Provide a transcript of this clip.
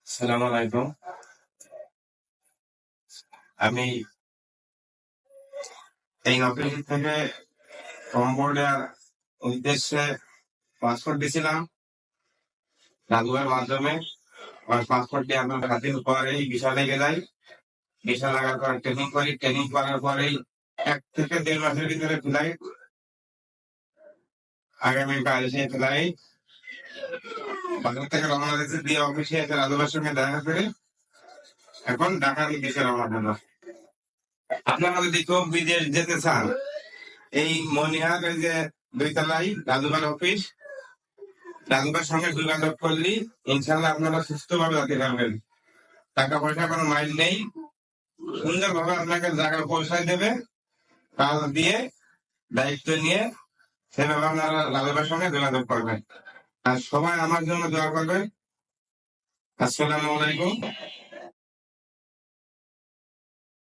সালাম আলাইকুম। আমি এই অফিস থেকে কম্বোডিয়ার উদ্দেশ্যে পাসপোর্ট দিয়েছিলাম ডাকুমেন্টের মাধ্যমে। আমার পাসপোর্টটি আপনার হাতের পরেই ভিসা লেগে যায়। ভিসা লাগার পর ট্রেনিং করি, ট্রেনিং করার পরেই 1 থেকে 1.5 মাসের ভিতরে ফ্লাইট। আগামীকাল সেই ফ্লাইট বাংলা থেকে রওনা দিয়েছে, দিয়ে অফিসে এসে রাজুভাইয়ের সঙ্গে দেখা করে এখন ঢাকার উদ্দেশ্যে রওনা দেবো। আপনারা যদি কেউ বিদেশ যেতে চান, এই মনিহার এই যে 2 তলায় রাজুভাইয়ের অফিস, ডাক্তার সঙ্গে যোগাযোগ করলি ইনশাল্লাহ আপনারা সুস্থভাবে যেতে পারবেন। টাকা পয়সা কোনো মাইল নেই, সুন্দরভাবে আপনাকে জায়গায় পৌঁছায় দেবে। কাজ দিয়ে দায়িত্ব নিয়ে সেভাবে আপনারা লালুবার সঙ্গে যোগাযোগ করবেন। আর সবাই আমার জন্য দোয়া করবেন। আসসালামু আলাইকুম।